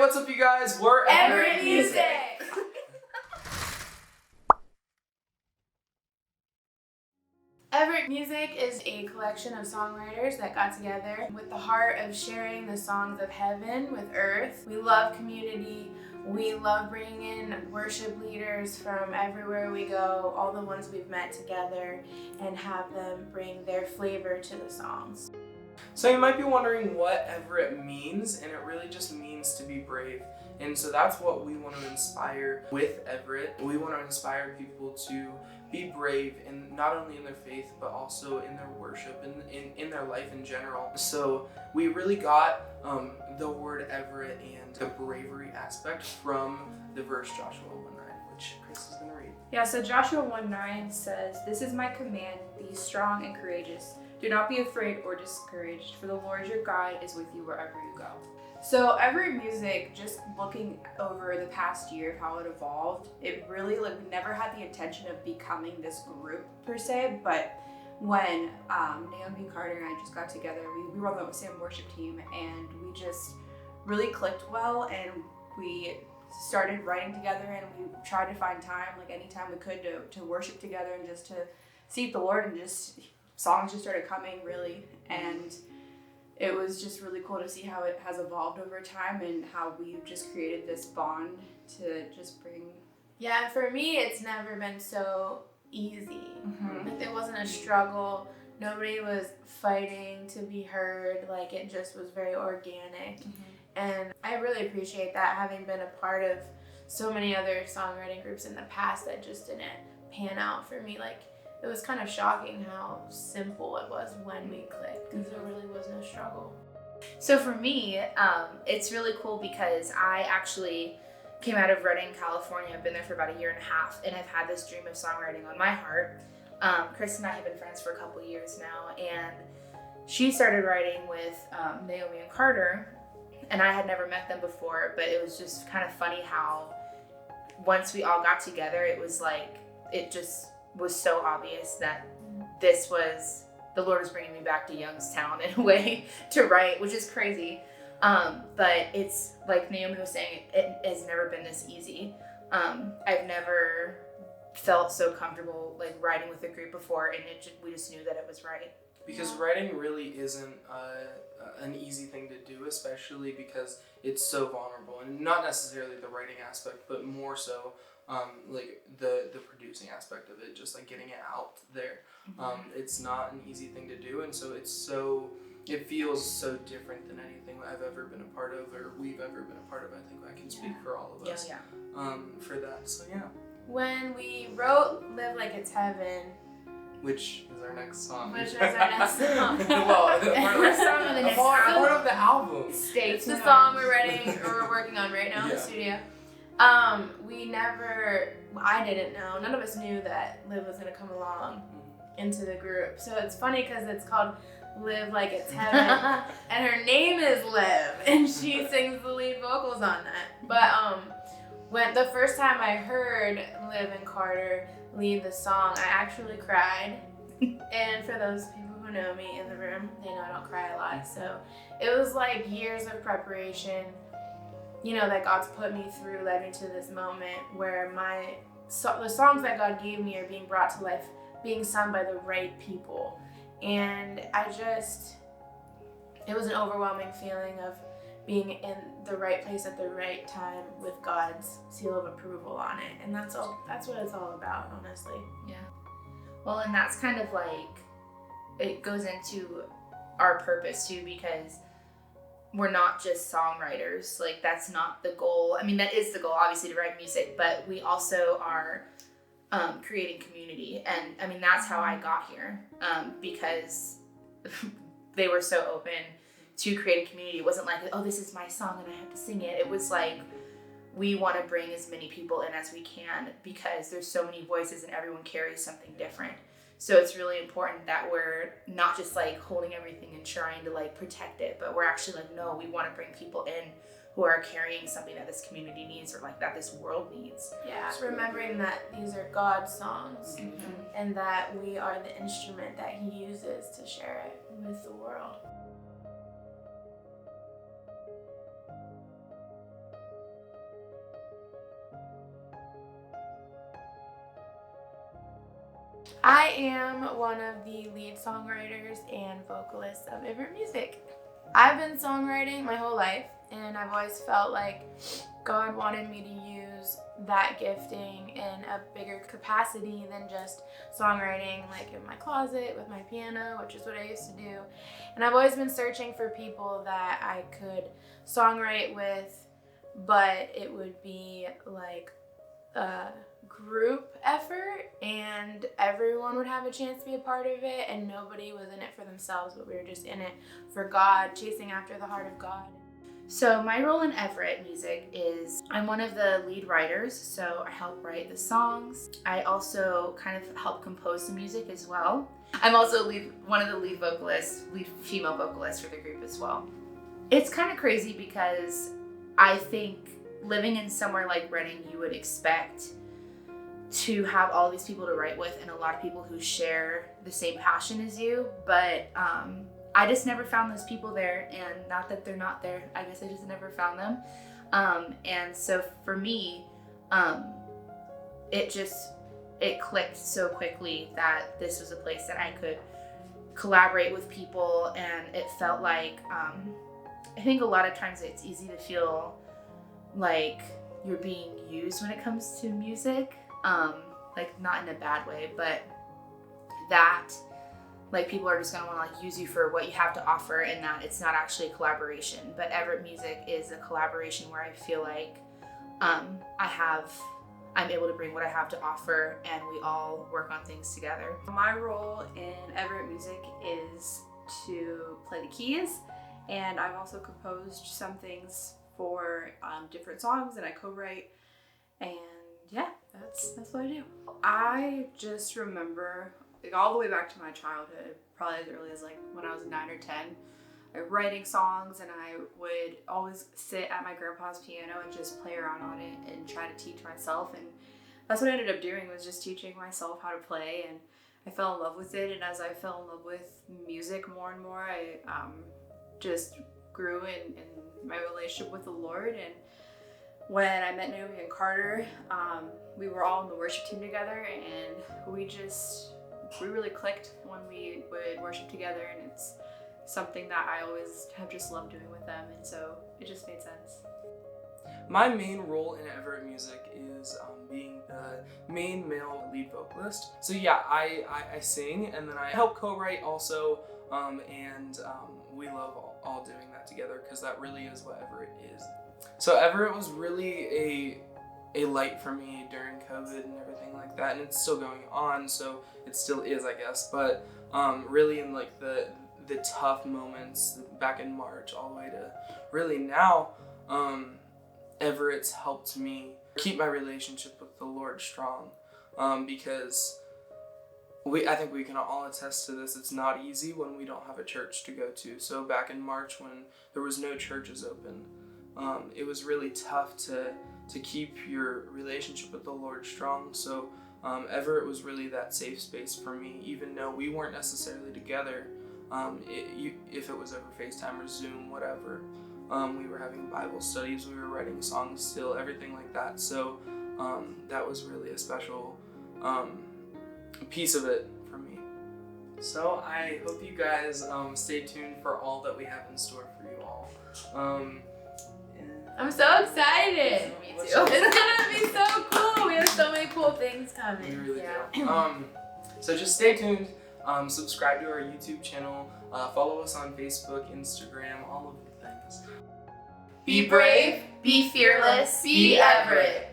what's up, you guys? We're Everett Music! Everett Music is a collection of songwriters that got together with the heart of sharing the songs of heaven with earth. We love community. We love bringing in worship leaders from everywhere we go, all the ones we've met together, and have them bring their flavor to the songs. So you might be wondering what Everett means, and it really just means to be brave. And so that's what we want to inspire with Everett. We want to inspire people to be brave, and not only in their faith, but also in their worship and in their life in general. So we really got the word Everett and the bravery aspect from the verse Joshua 1:9, which Krista's going to read. Yeah, so Joshua 1:9 says, "This is my command, be strong and courageous. Do not be afraid or discouraged, for the Lord your God is with you wherever you go." So Everett Music, just looking over the past year of how it evolved, it really we never had the intention of becoming this group per se, but when Naomi, Carter, and I just got together, we were on the same worship team, and we just really clicked well, and we started writing together, and we tried to find time, anytime we could, to worship together and just to seek the Lord, and just songs just started coming really, and it was just really cool to see how it has evolved over time and how we've just created this bond to just bring. Yeah, for me, it's never been so easy. Mm-hmm. There wasn't a struggle. Nobody was fighting to be heard. It just was very organic. Mm-hmm. And I really appreciate that, having been a part of so many other songwriting groups in the past that just didn't pan out for me. It was kind of shocking how simple it was when we clicked, because there really was no struggle. So for me, it's really cool because I actually came out of Redding, California. I've been there for about 1.5 years, and I've had this dream of songwriting on my heart. Krista and I have been friends for a couple years now, and she started writing with Naomi and Carter, and I had never met them before, but it was just kind of funny how once we all got together, it was it just was so obvious that this was, the Lord was bringing me back to Youngstown in a way to write, which is crazy. But it's like Naomi was saying, it has never been this easy. I've never felt so comfortable writing with a group before, and we just knew that it was right. Because writing really isn't an easy thing to do, especially because it's so vulnerable, and not necessarily the writing aspect, but more so the producing aspect of it, just getting it out there. It's not an easy thing to do, and so it feels so different than anything I've ever been a part of, or we've ever been a part of. I think I can speak for all of us for that. So yeah. When we wrote "Live Like It's Heaven," which is our next song. Which is our next song. Well, First song of the next album. Part of the album. It's the song we're working on right now in the studio. I didn't know, none of us knew that Liv was gonna come along into the group. So it's funny because it's called Live Like It's Heaven, and her name is Liv, and she sings the lead vocals on that. But when the first time I heard Liv and Carter lead the song, I actually cried. And for those people who know me in the room, they know I don't cry a lot. So it was years of preparation, that God's put me through, led me to this moment where the songs that God gave me are being brought to life, being sung by the right people. And it was an overwhelming feeling of being in the right place at the right time with God's seal of approval on it. And that's what it's all about, honestly. Yeah. Well, and that's kind of it goes into our purpose too, because we're not just songwriters. That's not the goal. I mean, that is the goal, obviously, to write music, but we also are creating community. And I mean, that's how I got here, because they were so open to create a community. It wasn't oh, this is my song and I have to sing it. It was we want to bring as many people in as we can, because there's so many voices and everyone carries something different. So it's really important that we're not just holding everything and trying to protect it, but we're actually no, we want to bring people in who are carrying something that this community needs, or that this world needs. Yeah, remembering that these are God's songs, and that we are the instrument that He uses to share it with the world. I am one of the lead songwriters and vocalists of Everett Music. I've been songwriting my whole life, and I've always felt like God wanted me to use that gifting in a bigger capacity than just songwriting, like in my closet with my piano, which is what I used to do. And I've always been searching for people that I could songwrite with, but it would be like a group effort and everyone would have a chance to be a part of it, and nobody was in it for themselves, but we were just in it for God, chasing after the heart of God. So my role in Everett Music is I'm one of the lead writers, so I help write the songs. I also kind of help compose the music as well. I'm also one of the lead female vocalists for the group as well. It's kind of crazy because I think living in somewhere like Reading, you would expect to have all these people to write with and a lot of people who share the same passion as you, but I just never found those people there, and not that they're not there, I guess I just never found them. And so for me, it clicked so quickly that this was a place that I could collaborate with people, and it felt like, I think a lot of times it's easy to feel like you're being used when it comes to music, like not in a bad way, but that like people are just gonna want to like use you for what you have to offer, and that it's not actually a collaboration. But Everett Music is a collaboration where I feel like I'm able to bring what I have to offer, and we all work on things together. My role in Everett Music is to play the keys, and I've also composed some things for different songs, and I co-write, and yeah, that's what I do. I just remember like all the way back to my childhood, probably as early as like when I was 9 or 10, writing songs, and I would always sit at my grandpa's piano and just play around on it and try to teach myself, and that's what I ended up doing, was just teaching myself how to play, and I fell in love with it. And as I fell in love with music more and more, I just grew in my relationship with the Lord. And when I met Naomi and Carter, we were all in the worship team together, and we really clicked when we would worship together, and it's something that I always have just loved doing with them, and so it just made sense. My main role in Everett Music is being the main male lead vocalist. So yeah, I sing, and then I help co-write also, and we love all doing that together, because that really is what Everett is. So Everett was really a light for me during COVID and everything like that, and it's still going on, so it still is, I guess. But really in like the tough moments back in March all the way to really now, Everett's helped me keep my relationship with the Lord strong, because I think we can all attest to this. It's not easy when we don't have a church to go to. So back in March, when there was no churches open, it was really tough to keep your relationship with the Lord strong. So Everett was really that safe space for me, even though we weren't necessarily together. If it was over FaceTime or Zoom, whatever, we were having Bible studies, we were writing songs still, everything like that. So that was really a special piece of it for me. So I hope you guys stay tuned for all that we have in store for you all. I'm so excited. Me What's too. up? It's gonna be so cool. We have so many cool things We coming. really do. So just stay tuned. Subscribe to our YouTube channel. Follow us on Facebook, Instagram, all of the things. Be brave, Be fearless, be Everett.